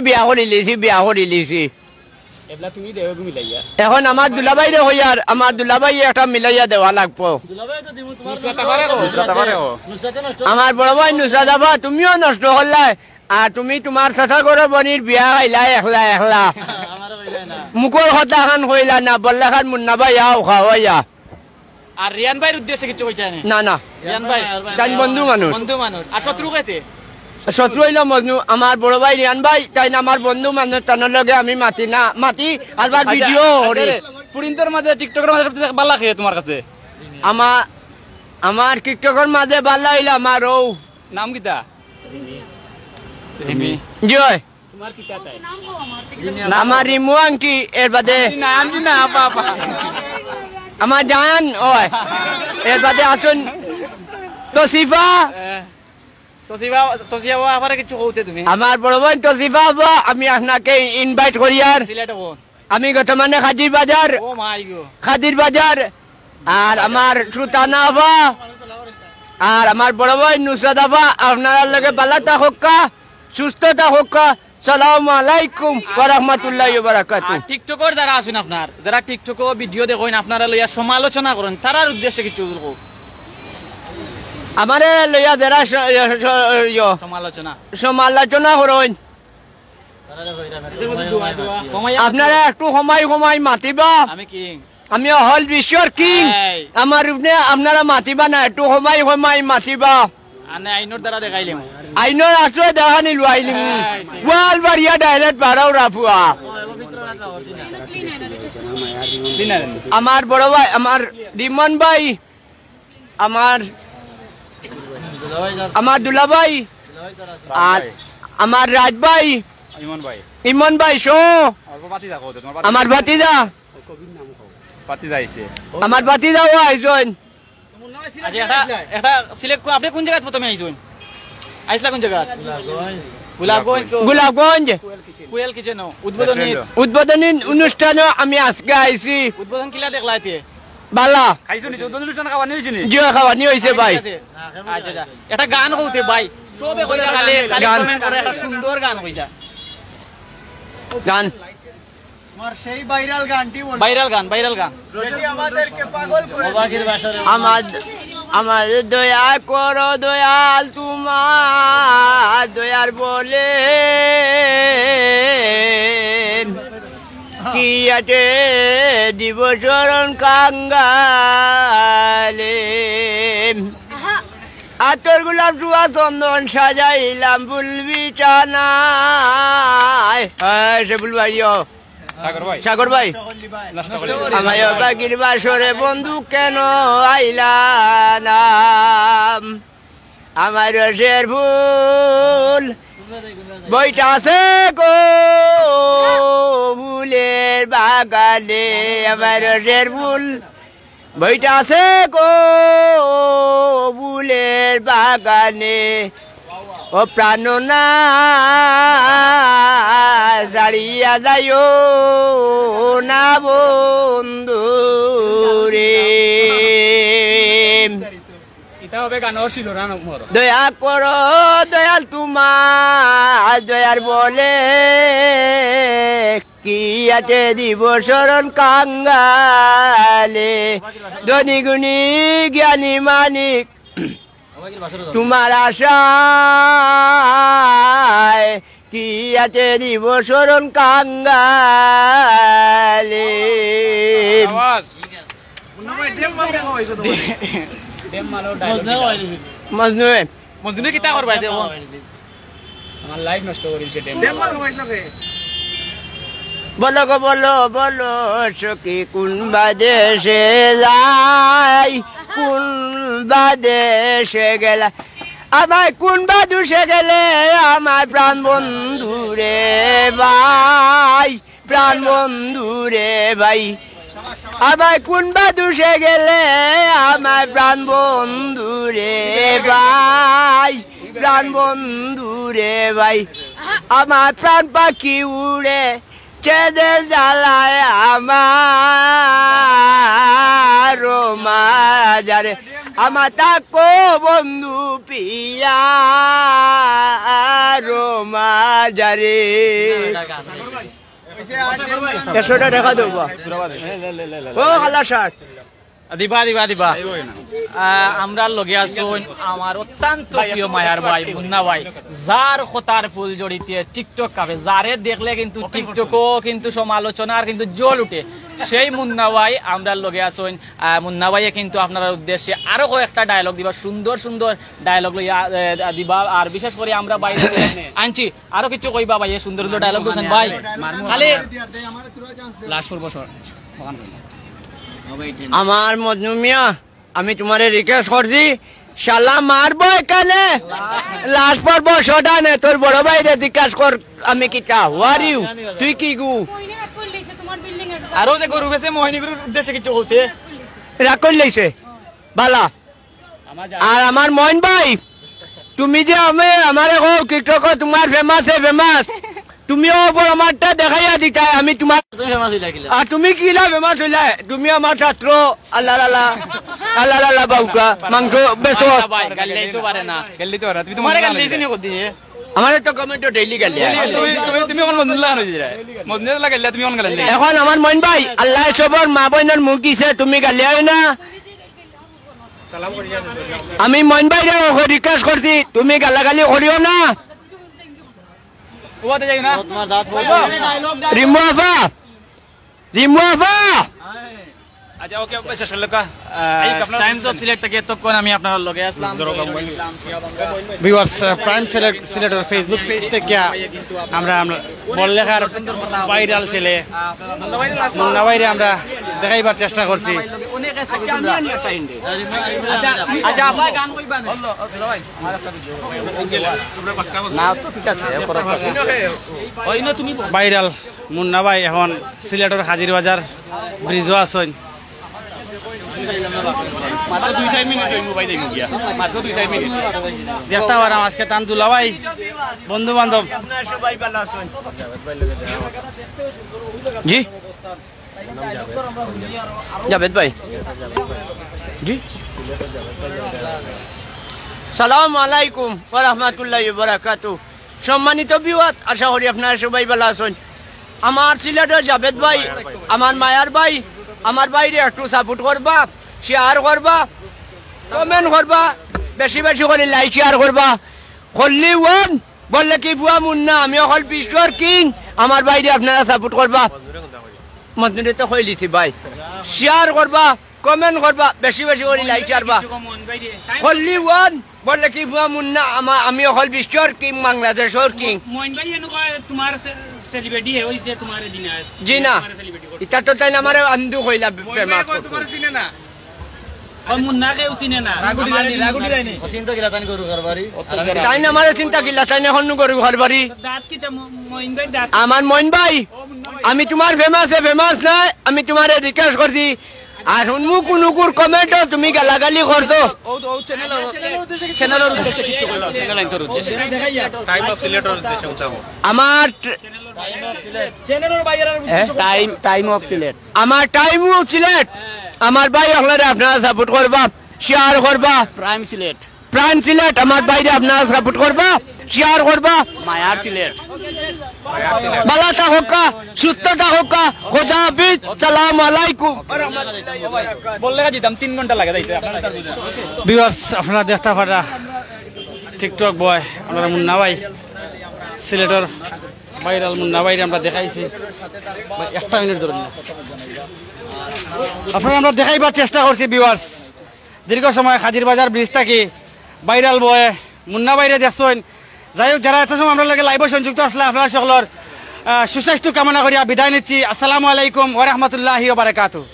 বিয়া করে লিছি এবলা তুমি দেও মিলাইয়া এখন আমার দুলাভাই রে হইয়ার আমার দুলাভাই একটা মিলাইয়া দেওয়া লাগবো দুলাভাই তো দিমু তোমার নুসরাত পারে আমার বড় ভাই নুসরাত আবা তুমিও নষ্ট হল্লাই আর তুমি তোমার চাচা করে বনির বিয়া খাইলা একলা আমারও হইলা না মুখর কথা খান কইলা না বললা খান মুন্না ভাই আও খাওয়াইয়া আর রিয়ান ভাইয়ের উদ্দেশ্যে কিছু কইতা না রিয়ান ভাই তাই বন্ধু মানুষ আর শত্রু কইতে শত্রু হইল মজনু আমার বড় ভাই রিয়ান ভাই তাই আমার বন্ধু মানুষ তার লগে আমি মাতি আবার ভিডিও পুরিন্তর মাঝে টিকটকের মাঝে সবচেয়ে ভালো লাগে তোমার কাছে আমার টিকটকের মাঝে ভালো হইল আমার ও নাম কিটা রিমি জয় তোমার কিটা তাই আমার রিমু আংটি এর বাদে নাম কি না বাবা আমার জান ওই এর বাদে আসুন তসিফা আবার কিছু কইতে তুমি আমার বড় বোন তসিফা আমি আপনাকে ইনভাইট করি আর আমি বর্তমানে খাদির বাজার আর আমার সুলতানা আবা আর আমার বড় বোন নুসরাত আবা আপনার লগে ভালোটা হোক্কা সুস্থতা হোক্কা সালামু আলাইকুম ওয়া রাহমাতুল্লাহি ওয়া বারাকাতুহু টিকটকের যারা আছেন আপনার যারা টিকটকে ভিডিও দেখেন আপনারা লইয়া সমালোচনা করেন তারার উদ্দেশ্যে কিছু বলবো আমারে লইয়া যারা সমালোচনা করেন আপনারা একটু সময় মাতিবা আমি হল বিশ্বের কিং আমার আপনারা মাতিবা না একটু সময় মাতিবা আইনোর দ্বারা দেখাইলাম আইনোর আসলে দেখা নিলু আইলিম ওয়াল বাড়িয়া ডাইরেক্ট ভাড়াও রাফুয়া আমার বড় ভাই আমার রিমন ভাই আমার দুলাভাই আর আমার রাজ ভাই ইমন ভাই শো আমার ভাতিজা আমার ভাতিজা ও আইজন এটা সিলেক্ট আপনি কোন জায়গায় প্রথমে আইছেন আইছলা কোন জায়গা গোলাপগঞ্জ কোয়েল কিচেন উদ্বোধনী অনুষ্ঠানে আমি আজকে আইছি উদ্বোধন কিলা দেখলাইতে বালা খাইছো নি উদ্বোধন অনুষ্ঠান খাওয়ানি হইছে নি জিও খাওয়ানি হইছে ভাই আচ্ছা এটা গান কইতে ভাই সবে কইরা খালি কমেন্ট করে একটা সুন্দর গান কইছা গান আমার সেই ভাইরাল গানটি বল ভাইরাল গান যেটি আমাদেরকে পাগল করে অবাকের ভাষায় আমার দয়া করো দয়াল তোমার দয়ার বলে কি আছে দিব চরণ কাঙ্গালে আতর গোলাপ জুয়া চন্দন সাজাইলাম বুলবি চানায় সে বুলবাইও সাগর ভাই আমায় বাগির বাসরে বন্ধু কেন আইলা নাম আমার রসের ফুল বইটা আছে গো ফুলের বাগানে আমার রসের ফুল বইটা আছে গো ফুলের বাগানে ও প্রাণনা দাঁড়িয়া যাইও না বন্ধু রে দয়া করো দয়াল তোমার দয়ার বলে কি আছে দিব শরণ কাঙ্গালে ধনী গুণী জ্ঞানী মানিক তোমার আশায় কি আছে দিব শরণ কাঙ্গালে মজনু কিতা করবা আমার লাইফ নষ্ট করেছে বলো গো বলো সখী কোন বাদেশে যাই কোন বাদেশে গেলা আমায় কোন বাদুষে গেলে আমার প্রাণ বন্ধু রে ভাই প্রাণ বন্ধু রে ভাই আমায় কোন বাদুষে গেলে আমার প্রাণ বন্ধু রে ভাই প্রাণ বন্ধু রে ভাই আমার প্রাণ পাখি উড়ে চেদের জ্বালায় আমার মাজারে আমার তাকো বন্ধু পিয়া রোমাজারে 100টা টাকা দেবো ও খালা শার্ট দিবা দিবা দিবা আমরা লগে আছো আমার অত্যন্ত প্রিয় মায়ার ভাই মুন্না ভাই যার কথার ফুল জড়িতে টিকটক কাপে যারে দেখলে কিন্তু টিকটকও কিন্তু সমালোচনার কিন্তু জল উঠে সেই মুন্না ভাই আমরা লগে আছো মুন্না ভাইয়ে কিন্তু আপনার উদ্দেশ্যে আরো কয়েকটা ডায়লগ দিবা সুন্দর সুন্দর ডায়লগ দিবা আর বিশেষ করে আমরা বাইরে আনছি আরো কিছু কইবা ভাই সুন্দর সুন্দর ডায়লগ দিছেন ভাই খালি লাস্ট বছর আমার মজনু মিয়া আমি তোমারে রিকোয়েস্ট করছি শালা মারবো এখানে লাস্ট পর বছরটা নে তোর বড় ভাইরে জিজ্ঞাসা কর আমি কি কা ওয়ার ইউ তুই কি গু আরো যে গরু বেছে মোহিনীগুরুর উদ্দেশ্যে কিছু হতে রাগ করে লাইছে বালা আর আমার মইন ভাই তুমি যে আমারে কো টিকটক তোমার ফেমাস তুমিও আমারটা দেখাইয়া দিতা আমি তোমার আর তুমি কি লাভ ফেমাস হইলা তুমি আমার ছাত্র আল্লাহ আল্লাহ বাউকা মাংস বেচো গালি তো পারে না গালি তো পারে তুমি তোমার গালি দিছ নি কদি আমার তো কমেন্ট ডেইলি গালি তুমি কোন মদনুল্লাহ হই যায় মদনুল্লাহ গালি তুমি কোন গালি এখন আমার মইন ভাই আল্লাহ সবর মা বোনের মুখ দিছে তুমি গালি আই না আমি মইন ভাইরে রিকোয়েস্ট করছি তুমি গালাগালি করিও না ওতে যাই না তোমার দাঁত রিমু আফা আচ্ছা ওকে শেষ হলো কা টাইমস অফ সিলেক্ট থেকে এতক্ষণ আমি আপনার লগে আসলাম ভিউয়ার্স প্রাইম সিলেটের ফেসবুক পেজ থেকে আমরা বড়লেখার ভাইরাল ছেলে মুন্না ভাইরে আমরা দেখাইবার চেষ্টা করছি আচ্ছা আপনার গান কইবা না তো ঠিক আছে ওই না তুমি ভাইরাল মুন্না ভাই এখন সিলেটের হাজির বাজার ব্রিজও আছেন মাত্র 2-4 মিনিট হই মোবাইল দেই গিয়া মাত্র 2-4 মিনিট দেখতে পারাম আজকে তান দুলা ভাই বন্ধু বান্ধব আপনারা সবাই ভালো আছেন জি জাভেদ ভাই জি সালাম আলাইকুম ওয়া রাহমাতুল্লাহি ওয়া বারাকাতুহু সম্মানিত বিওয়াত আশা করি আপনারা সবাই ভালো আছেন আমার সিলেটের জাভেদ ভাই আমার মায়ার ভাই আমার বাইরে একটু সাপোর্ট করবা শেয়ার করবা কমেন্ট করবা বেশি বেশি করে লাইক শেয়ার করবা করলি ওয়ান বললে কি বুয়া মুন্না আমি অকল বিশ্বর কিং আমার বাইরে আপনারা সাপোর্ট করবা মন্দিরে তো কইলিছি ভাই শেয়ার করবা কমেন্ট করবা বেশি বেশি করে লাইক করবা করলি ওয়ান বললে কি বুয়া মুন্না আমি অকল বিশ্বর কিং বাংলাদেশের কিং মোইন ভাই এনেকুৱা তোমাৰ সেলিব্রিটি হইছে তোমার দিনে জি না এটা তো তাই আমারে আন্দু কইলা প্রেমা তোমার চিনে না মুন্না কেউ চিনে না রাগুটি রাইনি চিন্তা কিলা তান গরু ঘরবাড়ি তাই না আমারে চিন্তা কিলা তাই না হন্নু গরু ঘরবাড়ি দাঁত কি মোইন ভাই দাঁত আমার মইন ভাই আমি তোমার ফেমাস না আমি তোমারে রিকোয়েস্ট করছি আর হুনমু কুনুকুর কমেন্ট তুমি গালাগালি করছো চ্যানেলের উদ্দেশ্যে কিছু কইবা চ্যানেলের উদ্দেশ্যে টাইম অফ সিলেটের উদ্দেশ্যে উঠাবো আমার চ্যানেলের বাইরের টাইম অফ সিলেট আমার টাইম অফ সিলেট আমার ভাই আপনারা আপনারা সাপোর্ট করবা শেয়ার করবা প্রাইম সিলেট প্রাণ সিলেট আমার বাইরে আপনারা সাপোর্ট করবা শেয়ার করবা মায়ার সিলেট ভালো থাকা সুস্থ থাকা খোদা হাফিজ সালাম আলাইকুম বললে দিতাম 3 ঘন্টা লাগে যাইতে আপনারা তার বুঝেন ভিউয়ার্স আপনারা দেখতে পারা টিকটক বয় আমরা মুন্না ভাই সিলেটের ভাইরাল মুন্না ভাইরে আমরা দেখাইছি ভাই একটা মিনিট ধরুন না আপনারা আমরা দেখাইবার চেষ্টা করছি ভিউয়ার্স দীর্ঘ সময় হাজির বাজার ব্রিজ থাকি ভাইরাল বয় মুন্না ভাইরে দেখছেন যাই হোক যারা এত সময় আমরা লাগে লাইভ সংযুক্ত আসলে আপনারা সকলের সুস্বাস্থ্য কামনা করিয়া বিদায় নিচ্ছি আসসালামু আলাইকুম ওয়া রাহমাতুল্লাহি ওয়া বারাকাতুহু।